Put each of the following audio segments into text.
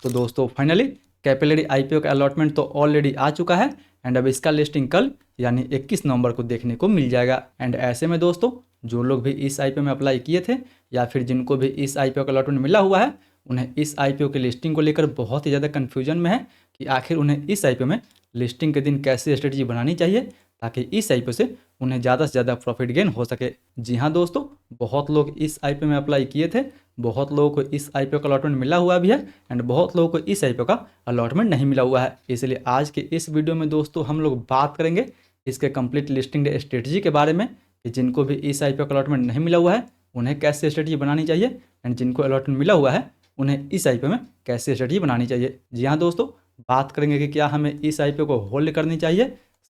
तो दोस्तों finally capillary IPO का अलॉटमेंट तो ऑलरेडी आ चुका है एंड अब इसका लिस्टिंग कल यानी 21 नवंबर को देखने को मिल जाएगा। एंड ऐसे में दोस्तों जो लोग भी इस आईपीओ में अप्लाई किए थे या फिर जिनको भी इस आईपीओ का अलॉटमेंट मिला हुआ है, उन्हें इस आईपीओ की लिस्टिंग को लेकर बहुत ही ज़्यादा कन्फ्यूजन में है कि आखिर उन्हें इस आईपीओ में लिस्टिंग के दिन कैसे स्ट्रेटजी बनानी चाहिए ताकि इस आईपीओ से उन्हें ज़्यादा से ज़्यादा प्रॉफिट गेन हो सके। जी हाँ दोस्तों, बहुत लोग इस आईपीओ में अप्लाई किए थे, बहुत लोगों को इस आईपीओ का अलॉटमेंट मिला हुआ भी है एंड बहुत लोगों को इस आईपीओ का अलॉटमेंट नहीं मिला हुआ है। इसलिए आज के इस वीडियो में दोस्तों हम लोग बात करेंगे इसके कंप्लीट लिस्टिंग डे स्ट्रेटजी के बारे में कि जिनको भी इस आईपीओ का अलॉटमेंट नहीं मिला हुआ है उन्हें कैसे स्ट्रेटजी बनानी चाहिए एंड जिनको अलॉटमेंट मिला हुआ है उन्हें इस आईपीओ में कैसे स्ट्रेटजी बनानी चाहिए। जी हाँ दोस्तों, बात करेंगे कि क्या हमें इस आईपीओ को होल्ड करनी चाहिए,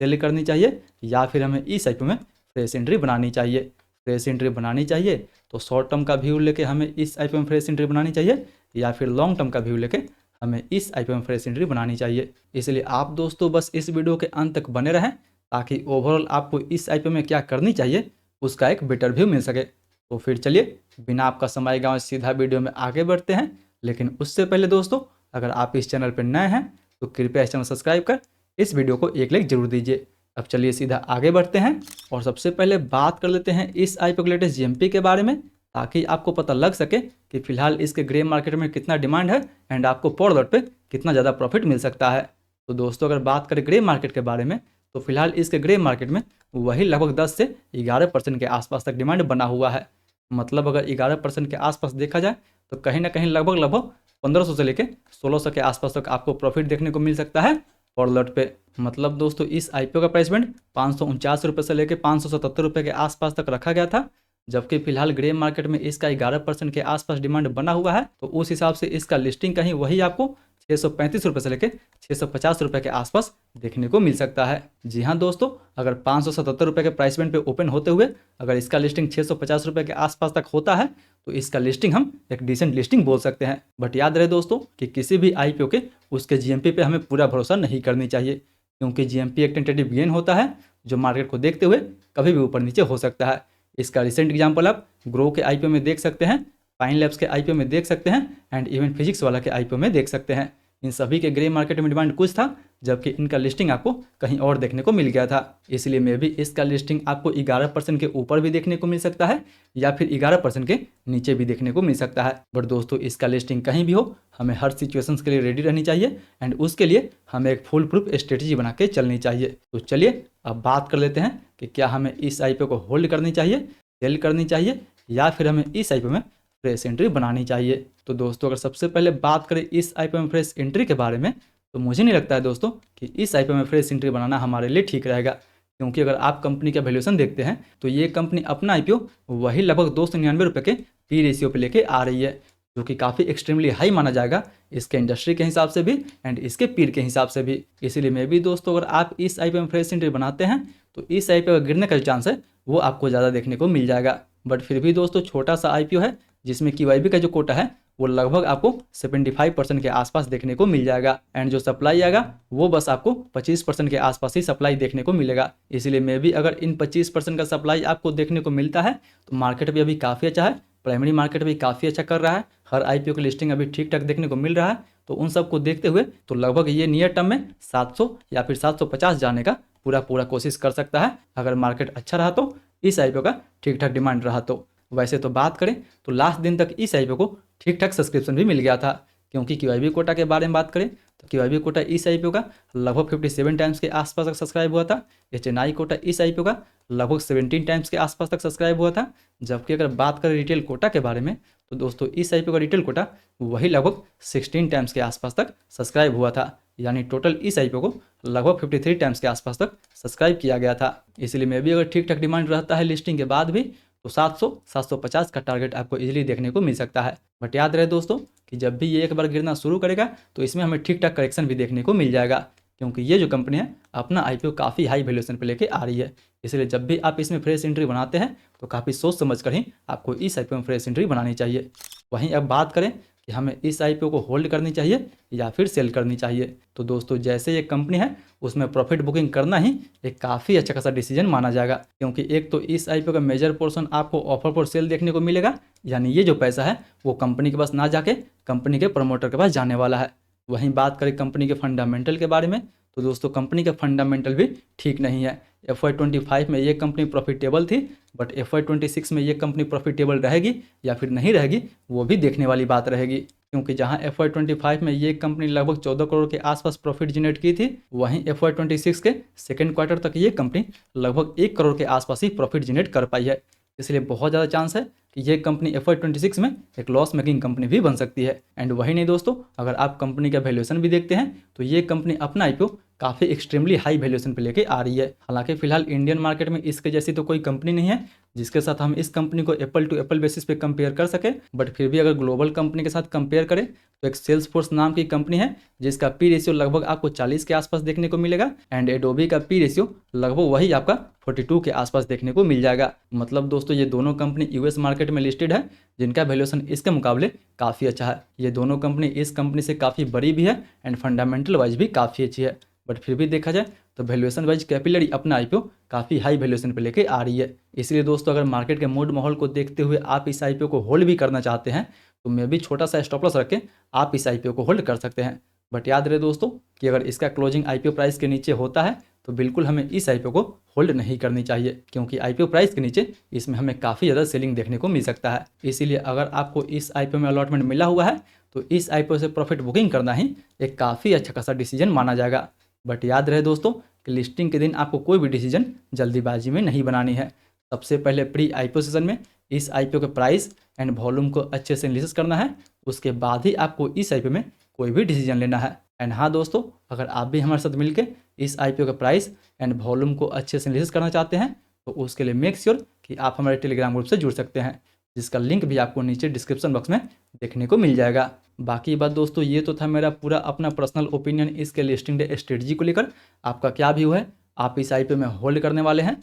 सेल करनी चाहिए या फिर हमें इस आईपीओ में फ्रेश एंट्री बनानी चाहिए। फ्रेश एंट्री बनानी चाहिए तो शॉर्ट टर्म का व्यू लेके हमें इस आईपीओ में फ्रेश एंट्री बनानी चाहिए या फिर लॉन्ग टर्म का व्यू लेके हमें इस आईपीओ में फ्रेश एंट्री बनानी चाहिए। इसलिए आप दोस्तों बस इस वीडियो के अंत तक बने रहें ताकि ओवरऑल आपको इस आईपीओ में क्या करनी चाहिए उसका एक बेटर व्यू मिल सके। तो फिर चलिए बिना आपका समय गंवाए सीधा वीडियो में आगे बढ़ते हैं। लेकिन उससे पहले दोस्तों अगर आप इस चैनल पर नए हैं तो कृपया इस चैनल सब्सक्राइब कर इस वीडियो को एक लाइक जरूर दीजिए। अब चलिए सीधा आगे बढ़ते हैं और सबसे पहले बात कर लेते हैं इस आईपीओ के लेटेस्ट जीएमपी के बारे में ताकि आपको पता लग सके कि फिलहाल इसके ग्रे मार्केट में कितना डिमांड है एंड आपको पर लॉट पे कितना ज़्यादा प्रॉफिट मिल सकता है। तो दोस्तों अगर बात करें ग्रे मार्केट के बारे में तो फिलहाल इसके ग्रे मार्केट में वही लगभग 10 से 11% के आसपास तक डिमांड बना हुआ है। मतलब अगर 11% के आसपास देखा जाए तो कहीं ना कहीं लगभग 1500 से लेकर 1600 के आसपास तक आपको प्रॉफिट देखने को मिल सकता है पर लॉट पे। मतलब दोस्तों इस आईपीओ का प्राइस बैंड 549 रुपये से लेकर 577 रुपये के आसपास तक रखा गया था, जबकि फिलहाल ग्रे मार्केट में इसका 11% के आसपास डिमांड बना हुआ है। तो उस हिसाब से इसका लिस्टिंग कहीं वही आपको 635 रुपये से लेकर 650 रुपये के आसपास देखने को मिल सकता है। जी हाँ दोस्तों, अगर 577 रुपये के प्राइस बैंड पे ओपन होते हुए अगर इसका लिस्टिंग 650 रुपये के आसपास तक होता है तो इसका लिस्टिंग हम एक डिसेंट लिस्टिंग बोल सकते हैं। बट याद रहे दोस्तों कि किसी भी आईपीओ के उसके जीएमपी पे हमें पूरा भरोसा नहीं करनी चाहिए, क्योंकि जीएमपी एक टेंटेटिव गेन होता है जो मार्केट को देखते हुए कभी भी ऊपर नीचे हो सकता है। इसका रिसेंट एग्जाम्पल आप ग्रो के आईपीओ में देख सकते हैं, पाइन लैब्स के आईपीओ में देख सकते हैं एंड इवन फिजिक्स वाला के आईपीओ में देख सकते हैं। इन सभी के ग्रे मार्केट में डिमांड कुछ था जबकि इनका लिस्टिंग आपको कहीं और देखने को मिल गया था। इसलिए मे भी इसका लिस्टिंग आपको 11% के ऊपर भी देखने को मिल सकता है या फिर 11% के नीचे भी देखने को मिल सकता है। बट दोस्तों इसका लिस्टिंग कहीं भी हो हमें हर सिचुएशंस के लिए रेडी रहनी चाहिए एंड उसके लिए हमें एक फुल प्रूफ स्ट्रेटजी बना के चलनी चाहिए। तो चलिए अब बात कर लेते हैं कि क्या हमें इस आईपीओ को होल्ड करनी चाहिए, सेल करनी चाहिए या फिर हमें इस आईपीओ में फ्रेश एंट्री बनानी चाहिए। तो दोस्तों अगर सबसे पहले बात करें इस आईपीओ में फ्रेश एंट्री के बारे में तो मुझे नहीं लगता है दोस्तों कि इस आईपीओ में फ्रेश एंट्री बनाना हमारे लिए ठीक रहेगा, क्योंकि अगर आप कंपनी का वैल्यूएशन देखते हैं तो ये कंपनी अपना आईपीओ वही लगभग 299 रुपये के पी रेशियो पे लेके आ रही है, जो कि काफ़ी एक्सट्रीमली हाई माना जाएगा इसके इंडस्ट्री के हिसाब से भी एंड इसके पीर के हिसाब से भी। इसीलिए मैं भी दोस्तों अगर आप इस आईपीओ में फ्रेश एंट्री बनाते हैं तो इस आईपीओ का गिरने का जो चांस है वो आपको ज़्यादा देखने को मिल जाएगा। बट फिर भी दोस्तों छोटा सा आईपीओ है जिसमें QIB का जो कोटा है वो लगभग आपको 75% के आसपास देखने को मिल जाएगा एंड जो सप्लाई आएगा वो बस आपको 25% के आसपास ही सप्लाई देखने को मिलेगा। इसीलिए मैं भी अगर इन 25% का सप्लाई आपको देखने को मिलता है तो मार्केट भी अभी काफ़ी अच्छा है, प्राइमरी मार्केट भी काफ़ी अच्छा कर रहा है, हर आईपीओ की लिस्टिंग अभी ठीक ठाक देखने को मिल रहा है। तो उन सबको देखते हुए तो लगभग ये नियर टर्म में 700 या फिर 750 जाने का पूरा कोशिश कर सकता है अगर मार्केट अच्छा रहा तो, इस आईपीओ का ठीक ठाक डिमांड रहा तो। वैसे तो बात करें तो लास्ट दिन तक इस आईपीओ को ठीक ठाक सब्सक्रिप्शन भी मिल गया था, क्योंकि QIB कोटा के बारे में बात करें तो QIB कोटा इस आईपीओ का लगभग 57 टाइम्स के आसपास तक सब्सक्राइब हुआ था। HNI कोटा इस आईपीओ का लगभग 17 टाइम्स के आसपास तक सब्सक्राइब हुआ था। जबकि अगर बात करें रिटेल कोटा के बारे में तो दोस्तों इस आईपीओ का रिटेल कोटा वही लगभग 16 टाइम्स के आसपास तक सब्सक्राइब हुआ था, यानी टोटल इस आईपीओ को लगभग 53 टाइम्स के आसपास तक सब्सक्राइब किया गया था। इसलिए मैं भी अगर ठीक ठाक डिमांड रहता है लिस्टिंग के बाद भी तो 700-750 का टारगेट आपको इजीली देखने को मिल सकता है। बट याद रहे दोस्तों कि जब भी ये एक बार गिरना शुरू करेगा तो इसमें हमें ठीक ठाक करेक्शन भी देखने को मिल जाएगा, क्योंकि ये जो कंपनी है अपना आईपीओ काफ़ी हाई वैल्यूएशन पे लेके आ रही है। इसलिए जब भी आप इसमें फ्रेश एंट्री बनाते हैं तो काफ़ी सोच समझ कर ही आपको इस आईपीओ में फ्रेश एंट्री बनानी चाहिए। वहीं अब बात करें कि हमें इस आईपीओ को होल्ड करनी चाहिए या फिर सेल करनी चाहिए। तो दोस्तों जैसे ये कंपनी है उसमें प्रॉफिट बुकिंग करना ही एक काफ़ी अच्छा खासा डिसीजन माना जाएगा, क्योंकि एक तो इस आईपीओ का मेजर पोर्शन आपको ऑफर फॉर सेल देखने को मिलेगा, यानी ये जो पैसा है वो कंपनी के पास ना जाके कंपनी के प्रमोटर के पास जाने वाला है। वहीं बात करें कंपनी के फंडामेंटल के बारे में, तो दोस्तों कंपनी के फंडामेंटल भी ठीक नहीं है। FY25 में ये कंपनी प्रॉफिटेबल थी, बट FY26 में ये कंपनी प्रॉफिटेबल रहेगी या फिर नहीं रहेगी वो भी देखने वाली बात रहेगी, क्योंकि जहां FY25 में ये कंपनी लगभग 14 करोड़ के आसपास प्रॉफिट जनरेट की थी, वहीं FY26 के सेकेंड क्वार्टर तक ये कंपनी लगभग 1 करोड़ के आसपास ही प्रॉफिट जनरेट कर पाई है। इसलिए बहुत ज़्यादा चांस है कि ये कंपनी FY26 में एक लॉस मेकिंग कंपनी भी बन सकती है। एंड वही नहीं दोस्तों, अगर आप कंपनी का वैल्यूएशन भी देखते हैं तो ये कंपनी अपना आईपीओ काफ़ी एक्सट्रीमली हाई वैल्यूएशन पे लेके आ रही है। हालांकि फिलहाल इंडियन मार्केट में इसके जैसी तो कोई कंपनी नहीं है जिसके साथ हम इस कंपनी को एप्पल टू एप्पल बेसिस पे कंपेयर कर सके, बट फिर भी अगर ग्लोबल कंपनी के साथ कंपेयर करें तो एक सेल्सफोर्स नाम की कंपनी है जिसका पी रेशियो लगभग आपको 40 के आसपास देखने को मिलेगा, एंड एडोबी का पी रेशियो लगभग वही आपका 42 के आसपास देखने को मिल जाएगा। मतलब दोस्तों ये दोनों कंपनी यूएस मार्केट में लिस्टेड है जिनका वैल्यूएशन इसके मुकाबले काफ़ी अच्छा है। ये दोनों कंपनी इस कंपनी से काफ़ी बड़ी भी है एंड फंडामेंटल वाइज भी काफ़ी अच्छी है, बट फिर भी देखा जाए तो वैल्यूएशन वाइज कैपिलरी अपना आईपीओ काफ़ी हाई वैल्यूएशन पे लेके आ रही है। इसलिए दोस्तों अगर मार्केट के मूड माहौल को देखते हुए आप इस आईपीओ को होल्ड भी करना चाहते हैं तो मैं भी छोटा सा स्टॉप लॉस रख के आप इस आईपीओ को होल्ड कर सकते हैं। बट याद रहे दोस्तों कि अगर इसका क्लोजिंग आईपीओ प्राइस के नीचे होता है तो बिल्कुल हमें इस आईपीओ को होल्ड नहीं करनी चाहिए, क्योंकि आईपीओ प्राइस के नीचे इसमें हमें काफ़ी ज़्यादा सेलिंग देखने को मिल सकता है। इसीलिए अगर आपको इस आईपीओ में अलॉटमेंट मिला हुआ है तो इस आईपीओ से प्रॉफिट बुकिंग करना ही एक काफ़ी अच्छा खासा डिसीजन माना जाएगा। बट याद रहे दोस्तों कि लिस्टिंग के दिन आपको कोई भी डिसीजन जल्दीबाजी में नहीं बनानी है। सबसे पहले प्री आईपीओ सेशन में इस आईपीओ के प्राइस एंड वॉल्यूम को अच्छे से एनालिसिस करना है, उसके बाद ही आपको इस आईपीओ में कोई भी डिसीजन लेना है। एंड हाँ दोस्तों, अगर आप भी हमारे साथ मिलकर इस आईपीओ के प्राइस एंड वॉल्यूम को अच्छे से एनालिसिस करना चाहते हैं तो उसके लिए मेक श्योर कि आप हमारे टेलीग्राम ग्रुप से जुड़ सकते हैं, जिसका लिंक भी आपको नीचे डिस्क्रिप्शन बॉक्स में देखने को मिल जाएगा। बाकी बात दोस्तों ये तो था मेरा पूरा अपना पर्सनल ओपिनियन इसके लिस्टिंग डे स्ट्रेटजी को लेकर। आपका क्या व्यू है? आप इस आईपीओ में होल्ड करने वाले हैं,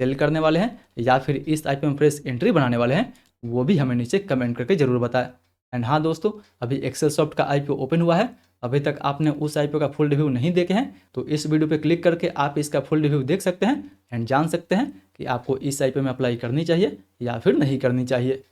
सेल करने वाले हैं, या फिर इस आईपीओ में फ्रेश एंट्री बनाने वाले हैं? वो भी हमें नीचे कमेंट करके ज़रूर बताएं। एंड हाँ दोस्तों, अभी एक्सेल सॉफ्ट का आईपीओ ओपन हुआ है, अभी तक आपने उस आईपीओ का फुल रिव्यू नहीं देखे हैं तो इस वीडियो पे क्लिक करके आप इसका फुल रिव्यू देख सकते हैं एंड जान सकते हैं कि आपको इस आईपीओ में अप्लाई करनी चाहिए या फिर नहीं करनी चाहिए।